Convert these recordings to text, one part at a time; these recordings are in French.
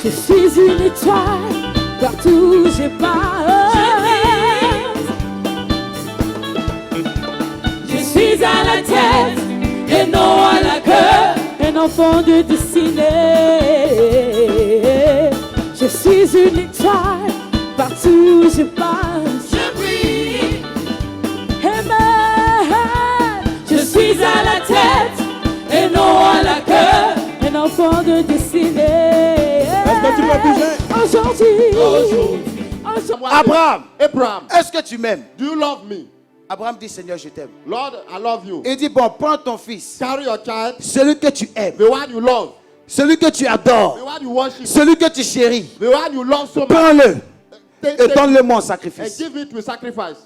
Je suis une étoile partout où je passe. Je suis à la tête et non à la queue, un enfant de destinée. Je suis une étoile partout où je passe. Je brille. Amen. Je suis à la tête et non à la queue, un enfant de destinée. Est-ce que tu peux bouger? Aujourd'hui. Abraham, Abraham, est-ce que tu m'aimes? do you love me? Abraham dit, Seigneur, je t'aime. Lord, I love you. Il dit, bon, prends ton fils, Carry your child, celui que tu aimes, the one you love, celui que tu the adores, one you worship, celui que tu chéris. the one you love so much. Prends-le Take, et take donne-le-moi en and sacrifice. give it to a sacrifice.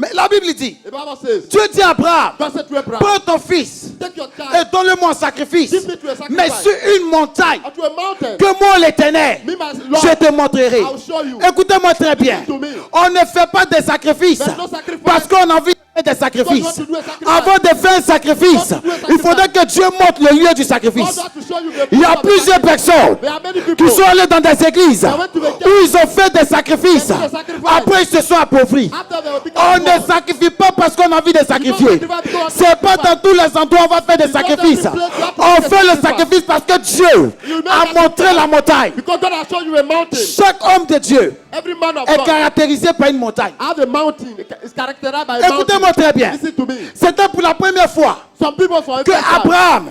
Mais la Bible dit, The Bible says, Dieu dit à Abraham, God said to Abraham, prends ton fils take your et child donne-le-moi en sacrifice. Give me to a sacrifice. Mais sur une montagne to a mountain. que moi l'Éternel, Me, my Lord, je te montrerai. I'll show you. Écoutez-moi très bien. Listen to me. On ne fait pas des sacrifices There's no sacrifice. parce qu'on a envie de faire des sacrifices. God wants to do a sacrifice. Avant de faire un sacrifice, God wants to do a sacrifice. il faudrait que Dieu montre le lieu du God sacrifice. wants to show you the Il y a place of the plusieurs sacrifice. personnes There are many people qui sont allés dans des églises went to the church. où ils ont fait des sacrifices. They did a sacrifice. Après, ils se sont appauvris. After they were become On poor. ne sacrifie pas parce qu'on a envie de sacrifier. sacrifice because C'est pas dans tous les endroits où on va faire des It's not sacrifices. every place you have to On make a fait le sacrifice. sacrifice parce que Dieu You make a a montré sacrifice. la montagne. Because God has shown you a mountain. Chaque homme de Dieu Every man of est God caractérisé par une montagne. have a mountain. It's characterized by a Écoutez-moi mountain. très bien. Listen to me. C'était pour la première fois Some people for que Abraham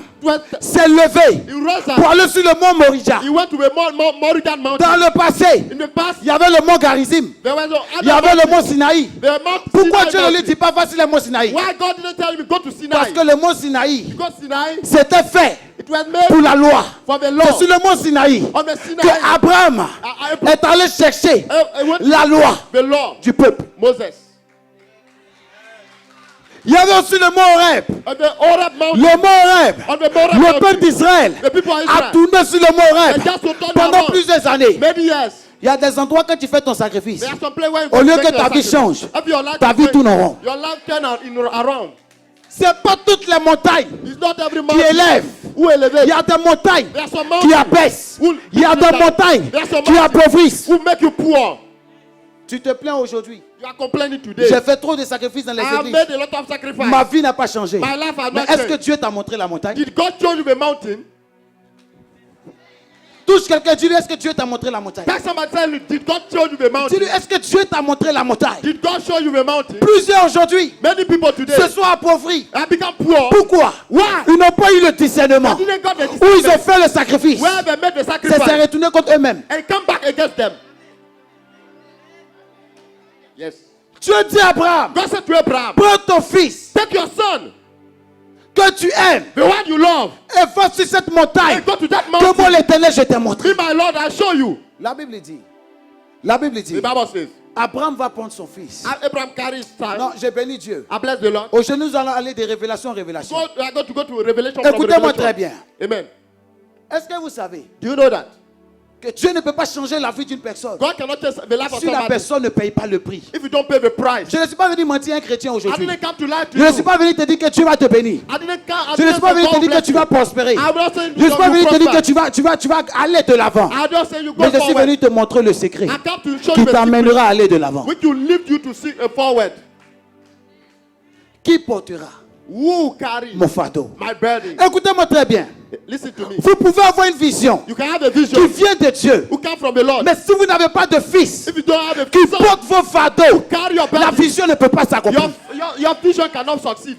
s'est levé he rose pour up. aller sur le mont Moriah. He went to a Moriah mountain. Dans le passé, In the past, il y avait le mont Garizim. there was no Il y avait le mont Sinaï. the mount Pourquoi Sinai Dieu ne lui mountain. dit pas voici le mont Sinaï? Why God didn't tell him go to Sinai? Parce que le mont Sinaï, Because Sinai, c'était fait it was made pour la loi. for the C'est law. sur le mont Sinaï On the Sinai, que Abraham Abraham est allé chercher went la loi the law. du peuple. Moses. Il y avait aussi le mont Horeb. On the Horeb mountain. Le mont Horeb. On the Horeb Le mountain. peuple d'Israël The people of a Israel. tourné sur le mont Horeb And just to turn pendant around. plusieurs années. Many years. Il y a des endroits quand tu fais ton sacrifice, There are some places where you au lieu make que the ta vie sacrifice. change, If your life ta is vie great, tourne en rond. your life turn around. C'est pas toutes les montagnes It's not every qui mountain élèvent. who elevate. Il y a des montagnes There are some qui mountains abaissent. who Il y a des montagnes There are some qui mountains appauvrissent. who make you poor. Tu te plains aujourd'hui. You are complaining today. J'ai fait trop de sacrifices dans les I have églises. made a lot of sacrifice. Ma vie n'a pas changé. My life has Mais not est-ce que changed. Dieu t'a montré la montagne? Did God show you the mountain? Touche quelqu'un, dis-lui, est-ce que Dieu t'a montré la montagne? Tell somebody, tell you, did God show you the mountain? Dis-lui, est-ce que Dieu t'a montré la montagne? Did God show you the mountain? Plusieurs aujourd'hui Many people today se sont appauvris. have become poor. Pourquoi? Why? Ils n'ont pas eu le discernement. They didn't got the Où ils ont discernment. fait le sacrifice. Where they made the Ça s'est sacrifice retourné contre eux-mêmes. and come back against them. Yes. Dieu dit à Abraham, God said to Abraham, prends ton fils take your son, que tu aimes the one you love, et va sur cette montagne and go to that que moi mountain. l'Éternel je t'ai montré. Be my Lord, I show you. La Bible dit, The Bible says, Abraham va prendre son fils. Abraham carries his son. Non, j'ai béni Dieu. I bless the Lord. Aujourd'hui, nous allons aller de révélation en révélation. We are going to go to Revelation from Écoutez-moi Revelation. très bien. Amen. Est-ce que vous savez Do you know that? que Dieu ne peut pas changer la vie d'une personne God cannot change the life of si la somebody personne ne paye pas le prix? if you don't pay the price. Je ne suis pas venu mentir à un chrétien I aujourd'hui. didn't come to lie to Je ne you. suis pas venu te dire que Dieu va te bénir. I didn't come. I Je ne didn't suis pas say venu te God dire que bless tu you. vas prospérer. I'm not saying Je ne suis pas you venu te dire que prosper. tu vas aller de l'avant. I don't say you go Mais je suis forward. venu te montrer le secret I come to show qui you the secret t'amènera à aller de l'avant. which will lift you to see forward. Qui portera Who carry mon fardeau? my burden? Écoutez-moi très bien. Listen to me. Vous pouvez avoir une vision You can have a qui vision vient de Dieu. who come from the Lord. Mais si vous n'avez pas de fils If you don't have a qui son, porte vos fardeaux, carry your la burden. vision ne peut pas s'accomplir. Your vision cannot succeed.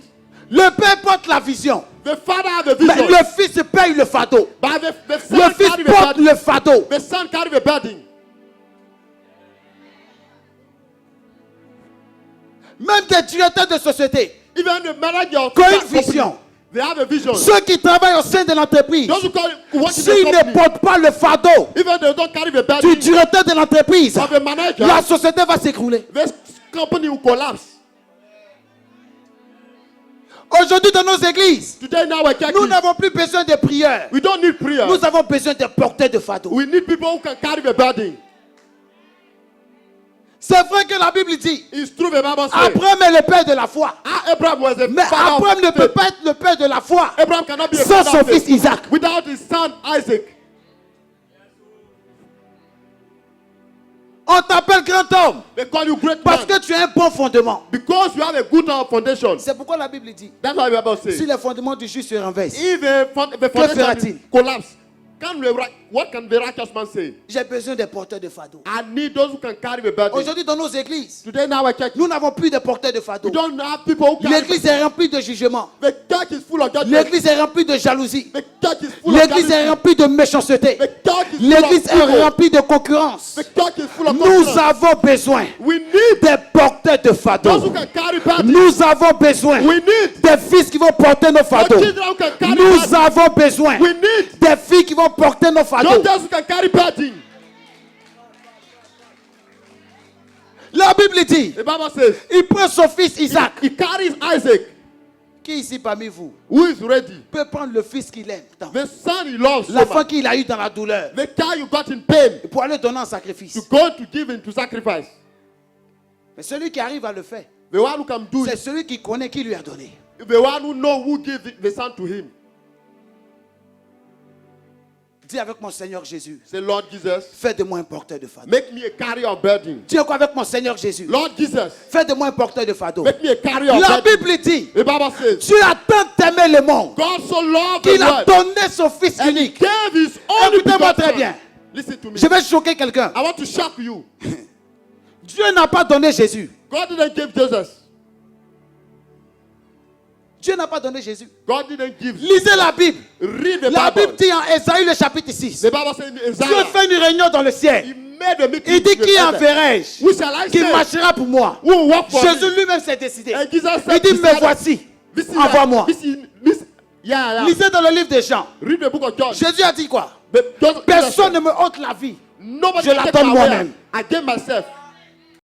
Le père porte la vision, The father have a mais vision, le fils paye le fardeau. but the Le son fils carry the porte burden. le fardeau. The son carry the burden. Même des directeurs de société Even the manager of qui ont that une company, vision, they have a vision. ceux qui travaillent au sein de l'entreprise, Those who work in the s'ils ne company, portent pas le fardeau even they don't carry the du burden directeur de l'entreprise, of the manager, la société va s'écrouler. this company will collapse. Aujourd'hui, dans nos églises, Today in our church, nous n'avons plus besoin de prières. we don't need prayer. Nous avons besoin de porteurs de fardeau. We need people who can carry the burden. C'est vrai que la Bible dit, It's true, the Bible says. Abraham est le père de la foi. Abraham was a Mais father of Abraham ne peut faith. pas être le père de la foi Abraham cannot be a sans father son of faith fils Isaac. without his son Isaac. On t'appelle grand homme They call you great parce man. que tu as un bon fondement. Because you have a good foundation. C'est pourquoi la Bible dit, That's why the Bible si says. les fondements du juste se renversent, If the fera-t-il? foundation collapse, what can the righteous man say? j'ai besoin des porteurs de fardeau. I need those who can carry the burden. Aujourd'hui, dans nos églises, Today in our church, nous n'avons plus de porteurs de fardeau. we don't have people who carry. L'église est remplie de jugements. The church is full of judgment. L'église est remplie de jalousie. The church is full of L'église est jealousy. remplie de méchanceté. The church is full L'église of evil. est remplie de concurrence. The church is full of Nous concurrence. avons besoin We need des porteurs de those who fardeau. can carry burden. Nous avons besoin We need des fils qui vont porter nos the fardeaux. children who can carry Nous burden. avons besoin We need des filles qui vont porter nos fardeaux. daughters who can carry burden. La Bible dit, The Bible says, il prend son fils Isaac. he carries Isaac, Qui ici parmi vous who is ready. peut prendre le fils qu'il aime, tant, The son he loves so l'enfant much. qu'il a eu dans la douleur, The child you got in pain, pour aller donner en sacrifice? to go to give him to sacrifice. Mais celui qui arrive à le faire, The one who can do c'est it. celui qui connaît qui lui a donné. The one who knows who gives the son to him. Dis avec mon Seigneur Jésus, Say, Lord Jesus, fais de moi un porteur de fardeau. make me a carrier of burden. Dis encore avec mon Seigneur Jésus, Lord Jesus, fais de moi un porteur de fardeau. make me a carrier of La burden. Bible dit, The Bible says, Dieu a tant aimé le monde God so loved qu'il the a world donné son fils and he unique. gave his only Écoutez-moi begotten très son. bien. Listen to me. Je vais choquer quelqu'un. I want to shock you. Dieu n'a pas donné Jésus. God didn't give Jesus. Dieu n'a pas donné Jésus. God didn't give. Lisez la Bible. Read the La Bible Bible. dit en Ésaïe le chapitre 6. The Bible says in Dieu Isaiah, fait une réunion dans le he ciel. made a meeting. Il dit, with qui the Father. enverrai-je? Who shall I Qui say? marchera pour moi? Who will work for Jésus me? lui-même s'est décidé. And Jesus Il said, dit, this me is- voici. this is- Envoie-moi. Yeah. Lisez dans le livre de Jean. Read the book of John. Jésus a dit quoi? But Jesus Personne said, ne me ôte la vie. Nobody Je can la take donne my way. moi-même. I gave myself.